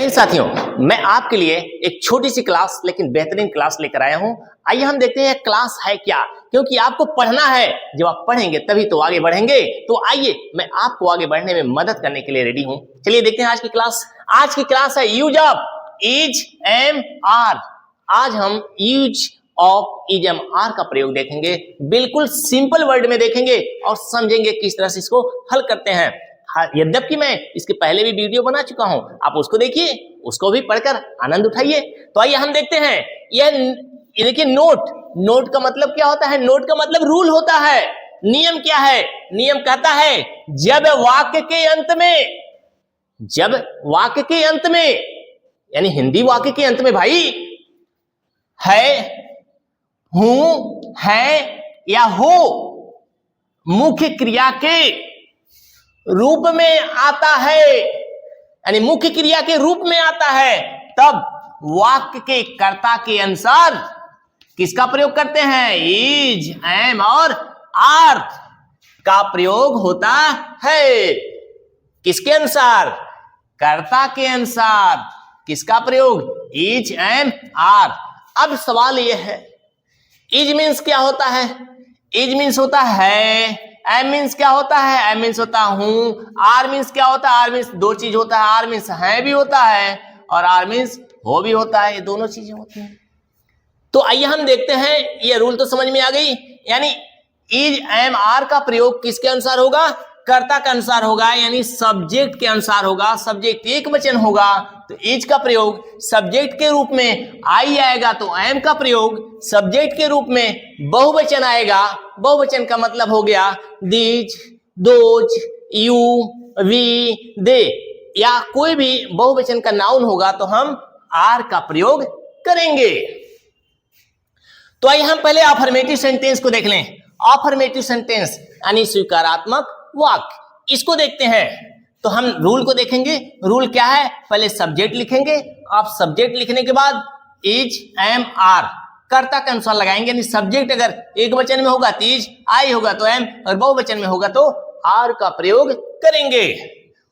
बेहतरीन साथियों, मैं आपके लिए एक छोटी सी क्लास लेकिन बेहतरीन क्लास लेकर आया हूं। आइए हम देखते हैं क्लास है क्या, क्योंकि आपको पढ़ना है। जब आप पढ़ेंगे तभी तो आगे बढ़ेंगे। तो आइए मैं आपको आगे बढ़ने में मदद करने के लिए रेडी हूं। चलिए देखते हैं आज की क्लास। आज की क्लास है use of is am are. आज हम use of is am are का प्रयोग देखेंगे, बिल्कुल सिंपल वर्ड में देखेंगे और समझेंगे किस तरह से इसको हल करते हैं। यद्यपि मैं इसके पहले भी वीडियो बना चुका हूं, आप उसको देखिए, उसको भी पढ़कर आनंद उठाइए। तो आइए हम देखते हैं। ये देखिए नोट का मतलब क्या होता है? नोट का मतलब रूल होता है। नियम क्या है? नियम कहता है जब वाक्य के अंत में यानी हिंदी वाक्य के अंत में भाई है, हूं, है या हो मुख्य क्रिया के रूप में आता है, यानी मुख्य क्रिया के रूप में आता है, तब वाक्य के कर्ता के अनुसार किसका प्रयोग करते हैं? इज, एम और आर का प्रयोग होता है। किसके अनुसार? कर्ता के अनुसार। किसका प्रयोग? Is, am, are. अब सवाल यह है, इज मीन्स क्या होता है? इज मीन्स होता है। एम मीन्स क्या होता है? एम मीन्स होता हूं। आर मीन्स क्या होता है? आर मीन्स दो चीज होता है। आर मीन्स है भी होता है और आर मीन्स हो भी होता है। ये दोनों चीजें होती हैं। तो आइए हम देखते हैं। ये रूल तो समझ में आ गई। यानी इज, एम, आर का प्रयोग किसके अनुसार होगा? कर्ता के अनुसार होगा, यानी सब्जेक्ट के अनुसार होगा। सब्जेक्ट एक वचन होगा तो इज का प्रयोग सब्जेक्ट के रूप में आई आएगा, तो एम का प्रयोग सब्जेक्ट के रूप में बहुवचन आएगा। बहुवचन का मतलब हो गया दीज, दोज, यू, वी, दे, या कोई भी बहुवचन का नाउन होगा तो हम आर का प्रयोग करेंगे। तो आइए हम पहले अफर्मेटिव सेंटेंस को देख लें। अफर्मेटिव सेंटेंस यानी स्वीकारात्मक वाक्य, इसको देखते हैं। तो हम रूल को देखेंगे। रूल क्या है? पहले सब्जेक्ट लिखेंगे। आप सब्जेक्ट लिखने के बाद इज, एम, आर कर्ता के अनुसार लगाएंगे। यानी सब्जेक्ट अगर एक वचन में होगा तो इज, आई होगा तो एम, और बहुवचन में होगा तो आर का प्रयोग करेंगे।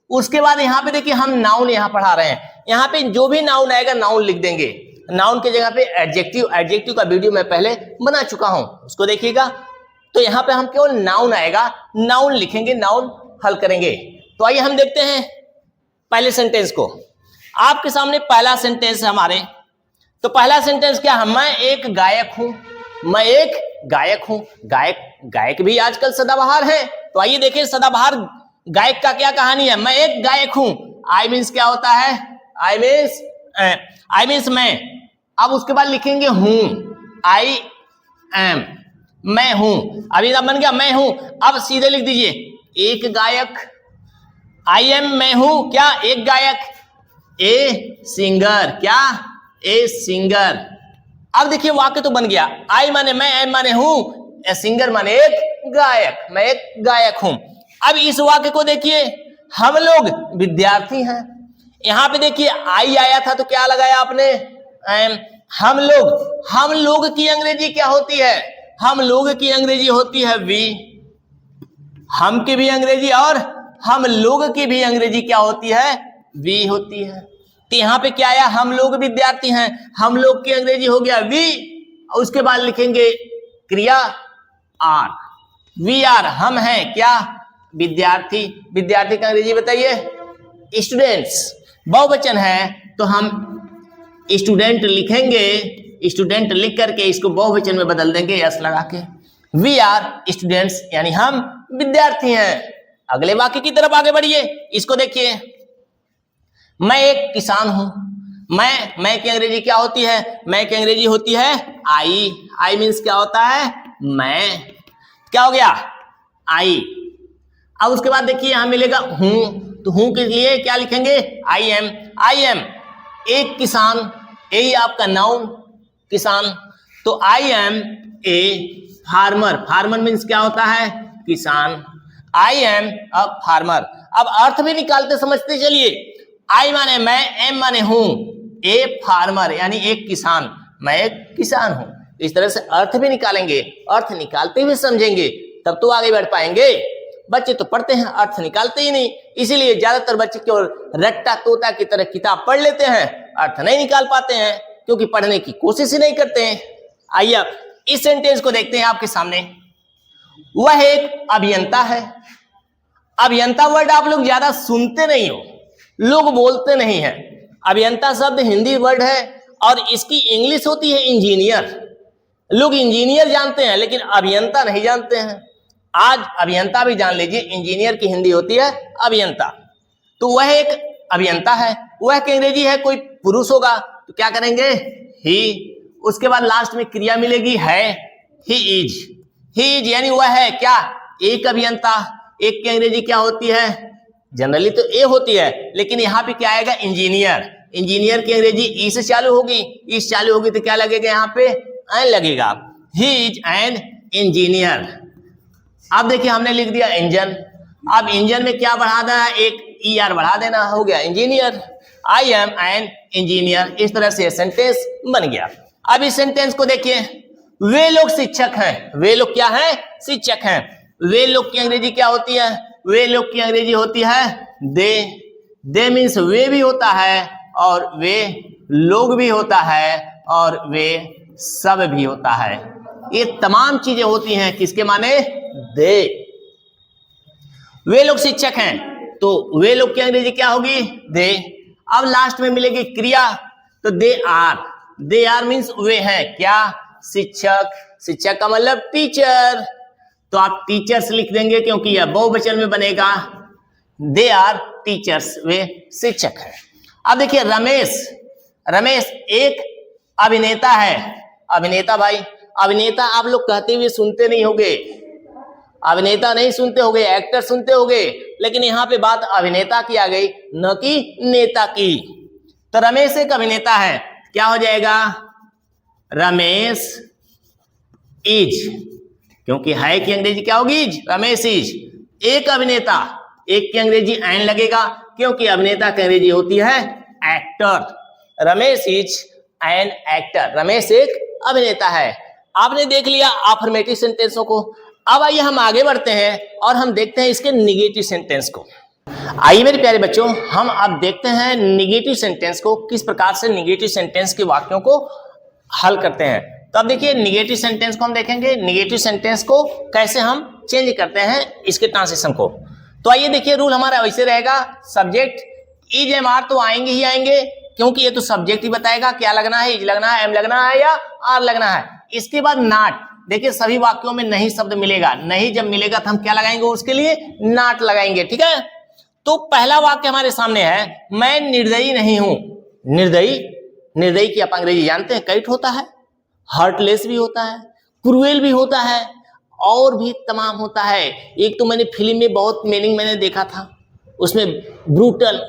उसके बाद यहाँ पे देखिए हम नाउन यहाँ पढ़ा रहे हैं। यहाँ पे जो भी नाउन आएगा नाउन लिख देंगे। नाउन के जगह पे एडजेक्टिव का वीडियो मैं पहले बना चुका हूं, उसको देखिएगा। तो यहाँ पे हम केवल नाउन आएगा, नाउन लिखेंगे, नाउन हल करेंगे। तो आइए हम देखते हैं पहले सेंटेंस को। आपके सामने पहला सेंटेंस है हमारे। तो पहला सेंटेंस क्या है? मैं एक गायक हूं। मैं एक गायक हूं। गायक भी आजकल सदाबहार है। तो आइए देखें सदाबहार गायक का क्या कहानी है। मैं एक गायक हूं। आई मीन्स क्या होता है? आई मीन्स मैं। अब उसके बाद लिखेंगे हूं, आई एम, मैं हूं। अभी अब बन गया मैं हूं। अब सीधे लिख दीजिए एक गायक, आई एम, मैं हूं क्या? एक गायक, ए सिंगर, क्या? A singer. अब देखिए वाक्य तो बन गया। आई माने मैं, एम माने हूं, ए सिंगर माने एक गायक, मैं एक गायक हूं। अब इस वाक्य को देखिए, हम लोग विद्यार्थी हैं। यहां पे देखिए आई आया था तो क्या लगाया आपने? एम। हम लोग की अंग्रेजी क्या होती है? हम लोग की अंग्रेजी होती है वी। हम की भी अंग्रेजी और हम लोग की भी अंग्रेजी क्या होती है? वी होती है। तो यहां पे क्या आया? हम लोग विद्यार्थी हैं, हम लोग की अंग्रेजी हो गया वी। उसके बाद लिखेंगे क्रिया आर, वी आर, हम हैं क्या? विद्यार्थी। विद्यार्थी का अंग्रेजी बताइए? स्टूडेंट्स। बहुवचन है तो हम स्टूडेंट लिखेंगे। स्टूडेंट लिख करके इसको बहुवचन में बदल देंगे यस लगा के। वी आर स्टूडेंट्स, यानी हम विद्यार्थी हैं। अगले वाक्य की तरफ आगे बढ़िए। इसको देखिए, मैं एक किसान हूं। मैं की अंग्रेजी क्या होती है? मैं की अंग्रेजी होती है आई। आई मीन्स क्या होता है? मैं। क्या हो गया? आई। अब उसके बाद देखिए यहां मिलेगा हूं। तो हूं के लिए क्या लिखेंगे? I am. आई एम एक किसान, यही आपका नाउन किसान। तो I am a farmer. Farmer means क्या होता है? किसान। I am a farmer. अब अर्थ भी निकालते समझते चलिए। आई माने मैं, एम माने हूं, ए फार्मर यानी एक किसान, मैं एक किसान हूं। इस तरह से अर्थ भी निकालेंगे। अर्थ निकालते हुए समझेंगे तब तो आगे बढ़ पाएंगे। बच्चे तो पढ़ते हैं, अर्थ निकालते ही नहीं, इसीलिए ज्यादातर बच्चे केवल रट्टा तोता की तरह किताब पढ़ लेते हैं, अर्थ नहीं निकाल पाते हैं, क्योंकि पढ़ने की कोशिश ही नहीं करते हैं। आइए अब इस सेंटेंस को देखते हैं आपके सामने। वह एक अभियंता है। अभियंता वर्ड आप लोग ज्यादा सुनते नहीं हो, लोग बोलते नहीं है। अभियंता शब्द हिंदी वर्ड है और इसकी इंग्लिश होती है इंजीनियर। लोग इंजीनियर जानते हैं लेकिन अभियंता नहीं जानते हैं। आज अभियंता भी जान लीजिए, इंजीनियर की हिंदी होती है अभियंता। तो वह एक अभियंता है, वह की अंग्रेजी है, कोई पुरुष होगा तो क्या करेंगे, ही। उसके बाद लास्ट में क्रिया मिलेगी है, ही इज। ही इज यानी वह है क्या, एक अभियंता। एक की अंग्रेजी क्या होती है, जनरली तो ए होती है, लेकिन यहाँ पे क्या आएगा, इंजीनियर। इंजीनियर की अंग्रेजी ई से चालू होगी, ई से चालू होगी तो क्या लगेगा, यहाँ पे एन लगेगा। He is an engineer. अब देखिए हमने लिख दिया इंजन। अब इंजन में क्या बढ़ा देना, एक ई आर बढ़ा देना, हो गया engineer. I am an engineer. इस तरह से सेंटेंस बन गया। अब इस सेंटेंस को देखिए, वे लोग शिक्षक हैं। वे लोग क्या हैं, शिक्षक हैं। वे लोग की अंग्रेजी क्या होती है, वे लोग की अंग्रेजी होती है दे। दे मीन्स वे भी होता है और वे लोग भी होता है और वे सब भी होता है। ये तमाम चीजें होती हैं किसके माने, दे। वे लोग शिक्षक हैं तो वे लोग की अंग्रेजी क्या होगी, दे। अब लास्ट में मिलेगी क्रिया, तो they are. They are means वे हैं क्या, शिक्षक। शिक्षक का मतलब टीचर, तो आप टीचर्स लिख देंगे क्योंकि यह बहुवचन में बनेगा। दे आर टीचर्स, वे शिक्षक हैं। अब देखिए रमेश। रमेश एक अभिनेता है। अभिनेता भाई, अभिनेता आप लोग कहते हुए सुनते नहीं होगे, अभिनेता नहीं सुनते होगे, एक्टर सुनते होगे, लेकिन यहाँ पे बात अभिनेता की आ गई, न कि नेता की। तो रमेश एक अभिनेता है, क्या हो जाएगा, रमेश इज, क्योंकि है की अंग्रेजी क्या होगी, इज। रमेश इज एक अभिनेता। एक की अंग्रेजी एन लगेगा क्योंकि अभिनेता की अंग्रेजी होती है actor. Ramesh is an actor. Ramesh एक अभिनेता है। आपने देख लिया अफर्मेटिव सेंटेंसों को। अब आइए हम आगे बढ़ते हैं और हम देखते हैं इसके निगेटिव सेंटेंस को। आइए मेरे प्यारे बच्चों, हम अब देखते हैं निगेटिव सेंटेंस को, किस प्रकार से निगेटिव सेंटेंस के वाक्यों को हल करते हैं। तो अब देखिए निगेटिव सेंटेंस को हम देखेंगे, निगेटिव सेंटेंस को कैसे हम चेंज करते हैं इसके ट्रांसलेशन को। तो आइए देखिए, रूल हमारा वैसे रहेगा, सब्जेक्ट इज एम आर तो आएंगे ही आएंगे, क्योंकि ये तो सब्जेक्ट ही बताएगा क्या लगना है, इज लगना है, एम लगना है या आर लगना है। इसके बाद नॉट। देखिए सभी वाक्यों में नहीं शब्द मिलेगा, नहीं जब मिलेगा तो हम क्या लगाएंगे, उसके लिए नॉट लगाएंगे, ठीक है। तो पहला वाक्य हमारे सामने है, मैं निर्दयी नहीं हूं। निर्दयी, निर्दयी की आप अंग्रेजी जानते हैं, कैट होता है, हार्टलेस भी होता है, क्रूएल भी होता है, और भी तमाम होता है। एक तो मैंने फिल्म में बहुत मीनिंग मैंने देखा था, उसमें ब्रूटल,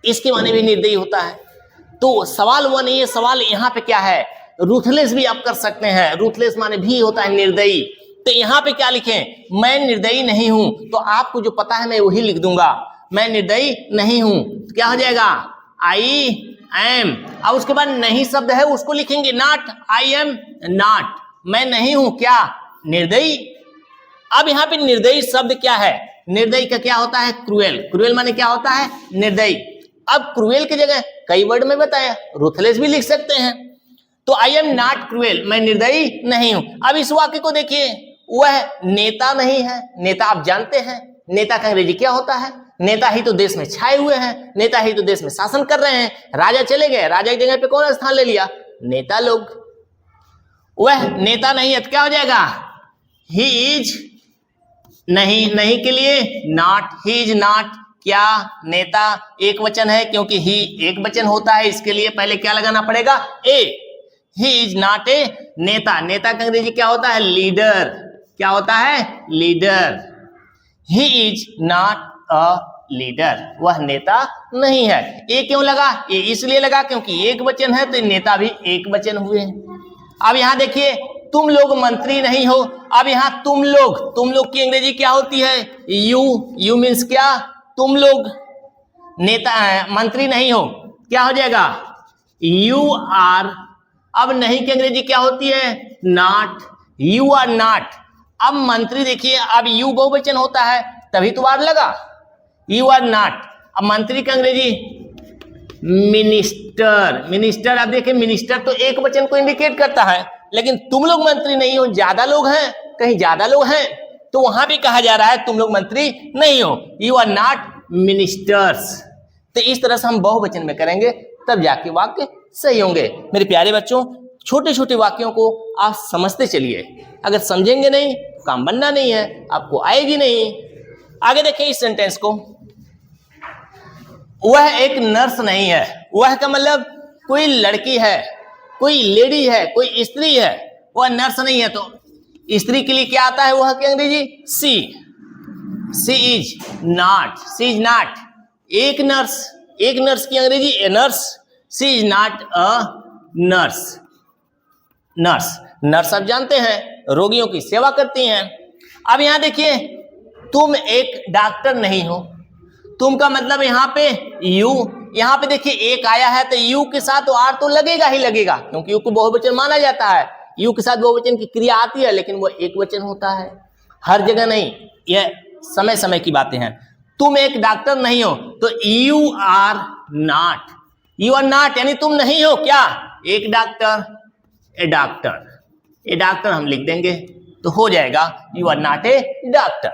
इसके माने भी निर्दयी होता है। तो सवाल वो नहीं है, सवाल यहाँ पे क्या है, रूथलेस भी आप कर सकते हैं, रूथलेस माने भी होता है निर्दयी। तो यहाँ पे क्या लिखें, मैं निर्दयी नहीं हूं, तो आपको जो पता है मैं वही लिख दूंगा, मैं निर्दयी नहीं हूं। तो क्या हो जाएगा, आई एम। अब उसके बाद नहीं शब्द है उसको लिखेंगे नॉट, आई एम नॉट, मैं नहीं हूं क्या, निर्दयी। अब यहाँ पे निर्दयी शब्द क्या है, निर्दयी का क्या होता है, क्रूएल। क्रूएल माने क्या होता है, निर्दयी। अब क्रूएल की जगह कई वर्ड में बताया, रूथलेस भी लिख सकते हैं। तो आई एम नॉट क्रूएल, मैं निर्दयी नहीं हूं। अब इस वाक्य को देखिए, वह नेता नहीं है। नेता आप जानते हैं, नेता का अंग्रेजी क्या होता है, नेता ही तो देश में छाए हुए हैं, नेता ही तो देश में शासन कर रहे हैं। राजा चले गए, राजा की जगह पे कौन स्थान ले लिया, नेता लोग। वह नेता नहीं है तो क्या हो जाएगा, ही इज, नहीं, नहीं के लिए नॉट, ही इज नॉट क्या, नेता एक वचन है, क्योंकि ही एक वचन होता है, इसके लिए पहले क्या लगाना पड़ेगा, ए। ही इज नॉट ए नेता। नेता का अंग्रेजी क्या होता है, लीडर। क्या होता है, leader. He is not a leader, वह नेता नहीं है। ये क्यों लगा, ये इसलिए लगा क्योंकि एक वचन है तो नेता भी एक वचन हुए। अब यहां देखिए, तुम लोग मंत्री नहीं हो। अब यहां तुम लोग की अंग्रेजी क्या होती है, यू। यू मीन्स क्या, तुम लोग नेता मंत्री नहीं हो, क्या हो जाएगा, यू आर। अब नहीं की अंग्रेजी क्या होती है, नॉट। यू आर नॉट, अब मंत्री देखिए, अब यू बहुवचन होता है तभी तो वार लगा, यू आर नॉट। अब मंत्री का अंग्रेजी मिनिस्टर, मिनिस्टर। अब देखिए मिनिस्टर तो एक वचन को इंडिकेट करता है, लेकिन तुम लोग मंत्री नहीं हो, ज्यादा लोग हैं, कहीं ज्यादा लोग हैं तो वहां भी कहा जा रहा है तुम लोग मंत्री नहीं हो, यू आर नॉट मिनिस्टर्स। तो इस तरह से हम बहुवचन में करेंगे तब जाके वाक्य सही होंगे। मेरे प्यारे बच्चों, छोटे छोटे वाक्यों को आप समझते चलिए, अगर समझेंगे नहीं तो काम बनना नहीं है, आपको आएगी नहीं। आगे देखिए इस सेंटेंस को, वह एक नर्स नहीं है। वह का मतलब कोई लड़की है, कोई लेडी है, कोई स्त्री है, वह नर्स नहीं है। तो स्त्री के लिए क्या आता है वह की अंग्रेजी she, she is not, she is not. एक नर्स, एक नर्स की अंग्रेजी a nurse, she is not a nurse. Nurse, nurse आप जानते हैं रोगियों की सेवा करती हैं। अब यहां देखिए, तुम एक डॉक्टर नहीं हो, तुम का मतलब यहाँ पे यू, यहाँ पे देखिए एक आया है तो यू के साथ तो आर तो लगेगा ही लगेगा, क्योंकि यू को बहुवचन माना जाता है। यू के साथ बहुवचन की क्रिया आती है लेकिन वो एक वचन होता है, हर जगह नहीं, यह समय समय की बातें हैं। तुम एक डॉक्टर नहीं हो तो you are not, you are not यानी तुम नहीं हो क्या एक doctor, a doctor, a doctor हम लिख देंगे तो हो जाएगा you are not a doctor.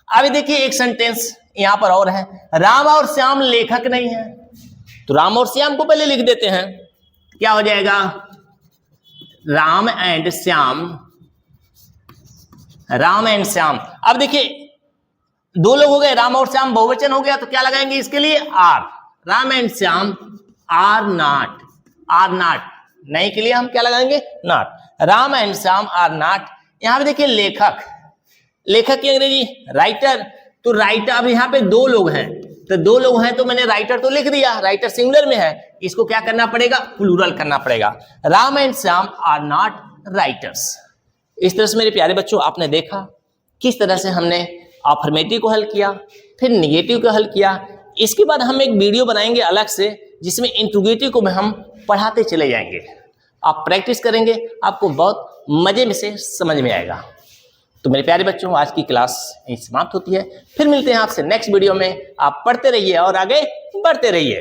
अभी देखिए एक सेंटेंस यहां पर और है, राम और श्याम लेखक नहीं है। तो राम और श्याम को पहले लिख देते हैं, क्या हो जाएगा राम एंड श्याम, राम एंड श्याम। अब देखिए दो लोग हो गए, राम और श्याम बहुवचन हो गया तो क्या लगाएंगे इसके लिए are, Ram and Shyam are not, are not, नहीं के लिए हम क्या लगाएंगे not, Ram and Shyam are not. यहां पे देखिए लेखक, लेखक की अंग्रेजी राइटर। तो राइटर, अब यहाँ पे दो लोग हैं तो दो लोग हैं तो मैंने राइटर तो लिख दिया, राइटर सिंगुलर में है, इसको क्या करना पड़ेगा प्लूरल करना पड़ेगा, Ram and Shyam are not writers. इस तरह से मेरे प्यारे बच्चों आपने देखा किस तरह से हमने अफर्मेटिव को हल किया, फिर निगेटिव को हल किया। इसके बाद हम एक वीडियो बनाएंगे अलग से जिसमें इंट्रोगेटिव को हम पढ़ाते चले जाएंगे, आप प्रैक्टिस करेंगे, आपको बहुत मजे में से समझ में आएगा। तो मेरे प्यारे बच्चों आज की क्लास यहीं समाप्त होती है, फिर मिलते हैं आपसे नेक्स्ट वीडियो में। आप पढ़ते रहिए और आगे बढ़ते रहिए।